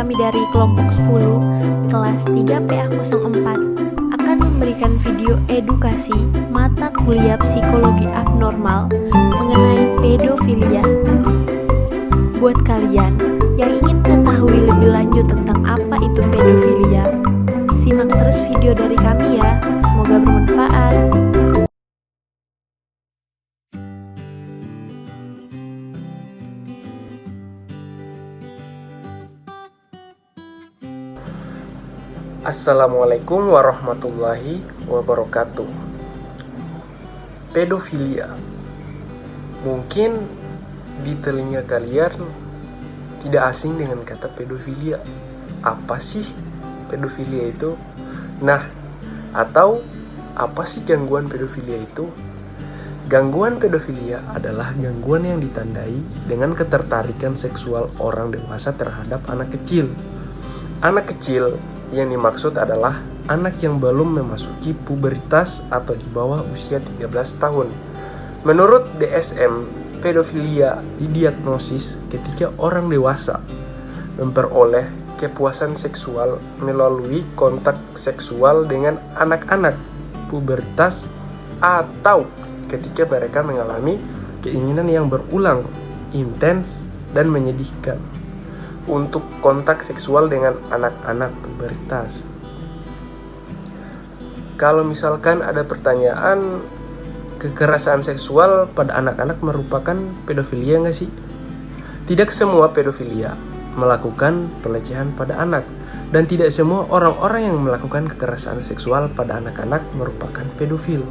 kami dari kelompok 10 kelas 3PA04 akan memberikan video edukasi mata kuliah psikologi abnormal mengenai pedofilia. Buat kalian yang ingin mengetahui lebih lanjut tentang apa itu pedofilia, simak terus video dari kami ya, semoga bermanfaat. Assalamualaikum warahmatullahi wabarakatuh. Pedofilia. Mungkin di telinga kalian tidak asing dengan kata pedofilia. Apa sih pedofilia itu? Nah, atau apa sih gangguan pedofilia itu? Gangguan pedofilia adalah gangguan yang ditandai dengan ketertarikan seksual orang dewasa terhadap anak kecil. Anak kecil yang dimaksud adalah anak yang belum memasuki pubertas atau di bawah usia 13 tahun. Menurut DSM, pedofilia didiagnosis ketika orang dewasa memperoleh kepuasan seksual melalui kontak seksual dengan anak-anak pubertas atau ketika mereka mengalami keinginan yang berulang, intens, dan menyedihkan untuk kontak seksual dengan anak-anak pubertas. Kalau misalkan ada pertanyaan, kekerasan seksual pada anak-anak merupakan pedofilia nggak sih? Tidak semua pedofilia melakukan pelecehan pada anak, dan tidak semua orang-orang yang melakukan kekerasan seksual pada anak-anak merupakan pedofil.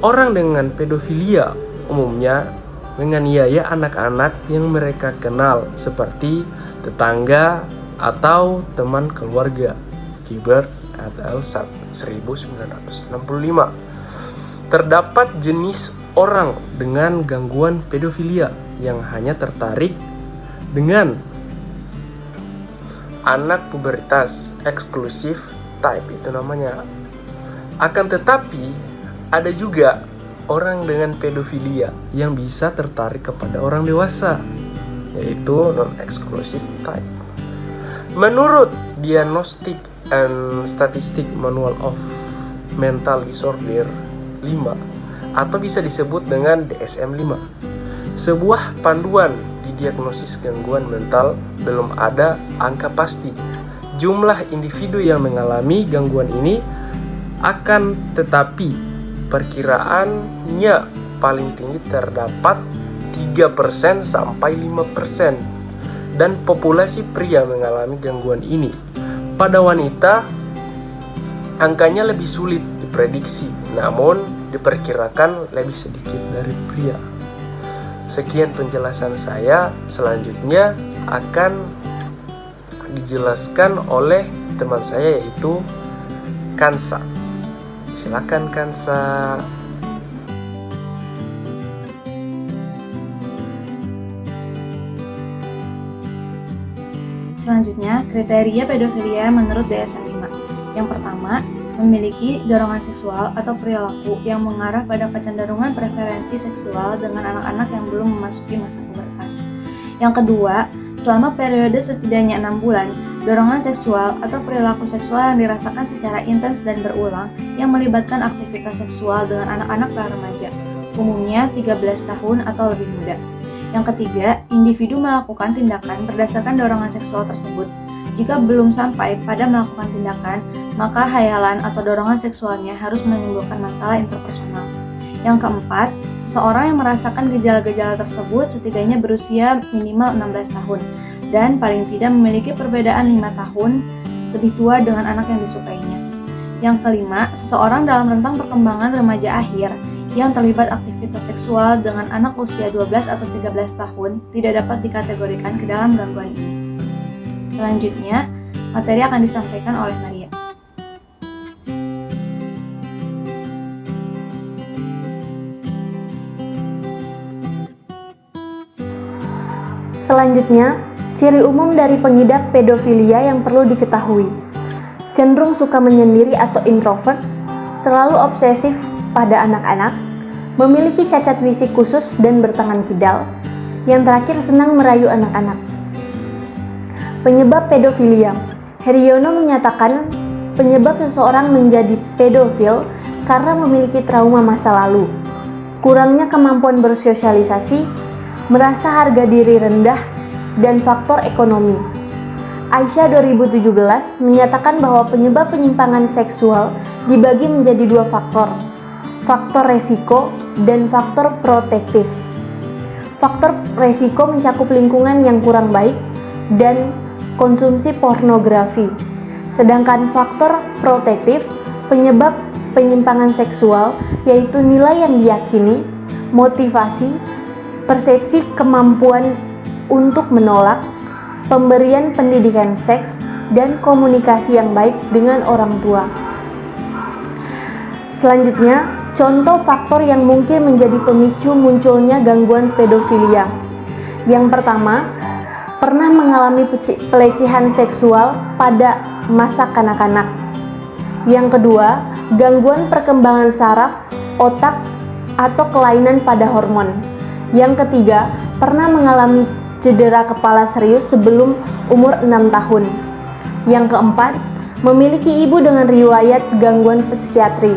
Orang dengan pedofilia umumnya menganiaya anak-anak yang mereka kenal seperti tetangga atau teman keluarga. Gilbert et al. 1965. Terdapat jenis orang dengan gangguan pedofilia yang hanya tertarik dengan anak pubertas, exclusive type itu namanya. Akan tetapi ada juga orang dengan pedofilia yang bisa tertarik kepada orang dewasa, yaitu non-exclusive type. Menurut Diagnostic and Statistic Manual of Mental Disorder 5 atau bisa disebut dengan DSM-5, sebuah panduan di diagnosis gangguan mental, belum ada angka pasti jumlah individu yang mengalami gangguan ini, akan tetapi perkiraannya paling tinggi terdapat 3% sampai 5%, dan populasi pria mengalami gangguan ini. Pada wanita, angkanya lebih sulit diprediksi, namun diperkirakan lebih sedikit dari pria. Sekian penjelasan saya, selanjutnya akan dijelaskan oleh teman saya yaitu Kansa. Silakan Kansa. Selanjutnya, kriteria pedofilia menurut DSM-5. Yang pertama, memiliki dorongan seksual atau perilaku yang mengarah pada kecenderungan preferensi seksual dengan anak-anak yang belum memasuki masa pubertas. Yang kedua, selama periode setidaknya 6 bulan, dorongan seksual atau perilaku seksual yang dirasakan secara intens dan berulang yang melibatkan aktivitas seksual dengan anak-anak dan remaja, umumnya 13 tahun atau lebih muda. Yang ketiga, individu melakukan tindakan berdasarkan dorongan seksual tersebut. Jika belum sampai pada melakukan tindakan, maka hayalan atau dorongan seksualnya harus menimbulkan masalah interpersonal. Yang keempat, seseorang yang merasakan gejala-gejala tersebut setidaknya berusia minimal 16 tahun dan paling tidak memiliki perbedaan 5 tahun lebih tua dengan anak yang disukainya. Yang kelima, seseorang dalam rentang perkembangan remaja akhir yang terlibat aktivitas seksual dengan anak usia 12 atau 13 tahun tidak dapat dikategorikan ke dalam gangguan ini. Selanjutnya, materi akan disampaikan oleh Maria. Selanjutnya, ciri umum dari pengidap pedofilia yang perlu diketahui. Cenderung suka menyendiri atau introvert, terlalu obsesif pada anak-anak, memiliki cacat fisik khusus dan bertangan kidal. Yang terakhir, senang merayu anak-anak. Penyebab pedofilia. Heriono menyatakan penyebab seseorang menjadi pedofil karena memiliki trauma masa lalu, kurangnya kemampuan bersosialisasi, merasa harga diri rendah, dan faktor ekonomi. Aisyah 2017 menyatakan bahwa penyebab penyimpangan seksual dibagi menjadi dua faktor resiko dan faktor protektif. Faktor resiko mencakup lingkungan yang kurang baik dan konsumsi pornografi. Sedangkan faktor protektif penyebab penyimpangan seksual yaitu nilai yang diyakini, motivasi, persepsi kemampuan untuk menolak, pemberian pendidikan seks, dan komunikasi yang baik dengan orang tua. Selanjutnya, contoh faktor yang mungkin menjadi pemicu munculnya gangguan pedofilia. Yang pertama, pernah mengalami pelecehan seksual pada masa kanak-kanak. Yang kedua, gangguan perkembangan saraf, otak, atau kelainan pada hormon. Yang ketiga, pernah mengalami cedera kepala serius sebelum umur 6 tahun. Yang keempat, memiliki ibu dengan riwayat gangguan psikiatri.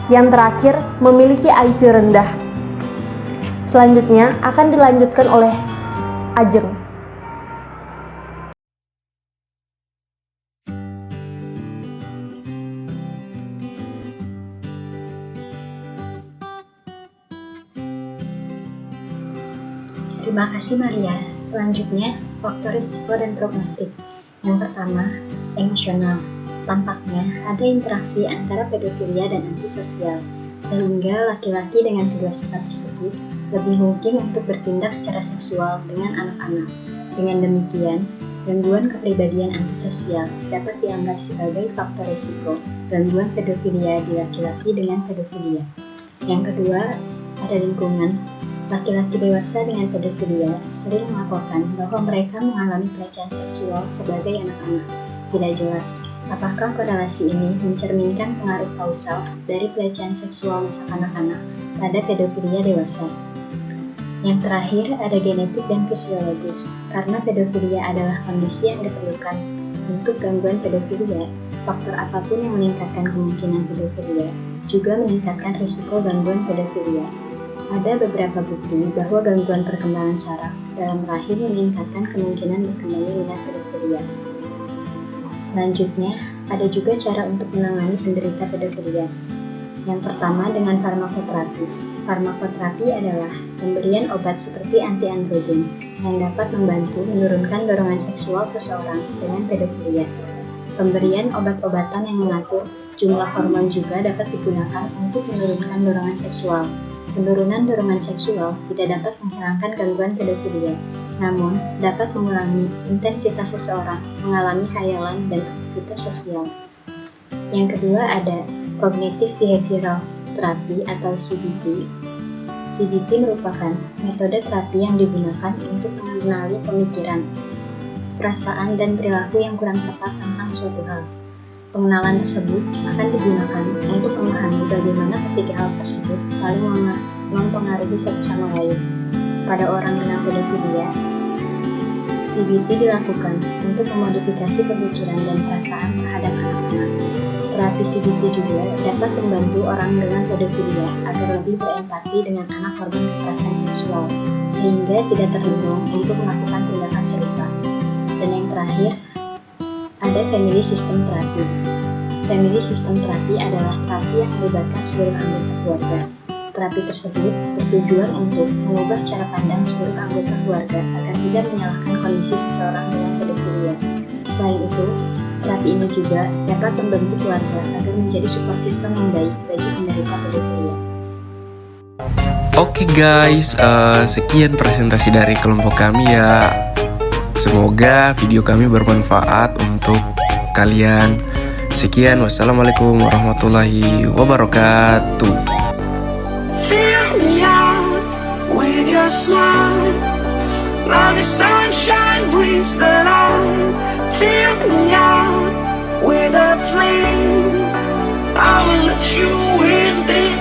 Yang terakhir, memiliki IQ rendah. Selanjutnya akan dilanjutkan oleh Ajeng. Terima kasih Maria. Selanjutnya, faktor risiko dan prognostik. Yang pertama, emosional. Tampaknya ada interaksi antara pedofilia dan antisosial, sehingga laki-laki dengan kedua sifat tersebut lebih mungkin untuk bertindak secara seksual dengan anak-anak. Dengan demikian, gangguan kepribadian antisosial dapat dianggap sebagai faktor risiko gangguan pedofilia di laki-laki dengan pedofilia. Yang kedua, ada lingkungan. Laki-laki dewasa dengan pedofilia sering melaporkan bahwa mereka mengalami pelecehan seksual sebagai anak-anak. Tidak jelas apakah korelasi ini mencerminkan pengaruh kausal dari pelecehan seksual masa kanak-kanak pada pedofilia dewasa. Yang terakhir ada genetik dan fisiologis. Karena pedofilia adalah kondisi yang diperlukan untuk gangguan pedofilia, faktor apapun yang meningkatkan kemungkinan pedofilia juga meningkatkan risiko gangguan pedofilia. Ada beberapa bukti bahwa gangguan perkembangan saraf dalam rahim meningkatkan kemungkinan berkembangnya dengan pedofilia. Selanjutnya, ada juga cara untuk menangani penderita pedofilia. Yang pertama dengan farmakoterapi. Farmakoterapi adalah pemberian obat seperti antiandrogen yang dapat membantu menurunkan dorongan seksual seseorang dengan pedofilia. Pemberian obat-obatan yang mengatur jumlah hormon juga dapat digunakan untuk menurunkan dorongan seksual. Penurunan dorongan seksual tidak dapat menghilangkan gangguan pedofilia, namun dapat mengurangi intensitas seseorang mengalami khayalan dan aktivitas sosial. Yang kedua ada Cognitive Behavioral Therapy atau CBT. CBT merupakan metode terapi yang digunakan untuk mengenali pemikiran, perasaan, dan perilaku yang kurang tepat tentang suatu hal. Pengenalan tersebut akan digunakan untuk memahami bagaimana ketiga hal tersebut saling mempengaruhi satu sama lain. Pada orang dengan pedofilia, CBT dilakukan untuk memodifikasi pemikiran dan perasaan terhadap anak-anak. Terapi CBT juga dapat membantu orang dengan pedofilia agar lebih berempati dengan anak korban kekerasan seksual, sehingga tidak terdorong untuk melakukan tindakan serupa. Dan yang terakhir, ada Family System Therapy. Family System Therapy adalah terapi yang melibatkan seluruh anggota keluarga. Terapi tersebut bertujuan untuk mengubah cara pandang seluruh anggota keluarga agar tidak menyalahkan kondisi seseorang dengan pedofilia. Selain itu, terapi ini juga dapat membantu keluarga agar menjadi support system yang baik bagi penderita pedofilia. Oke guys, sekian presentasi dari kelompok kami ya. Semoga video kami bermanfaat untuk kalian. Sekian, wassalamualaikum warahmatullahi wabarakatuh. Fill me out with your smile. Now the sunshine brings the light. Fill me out with a flame. I will let you in this.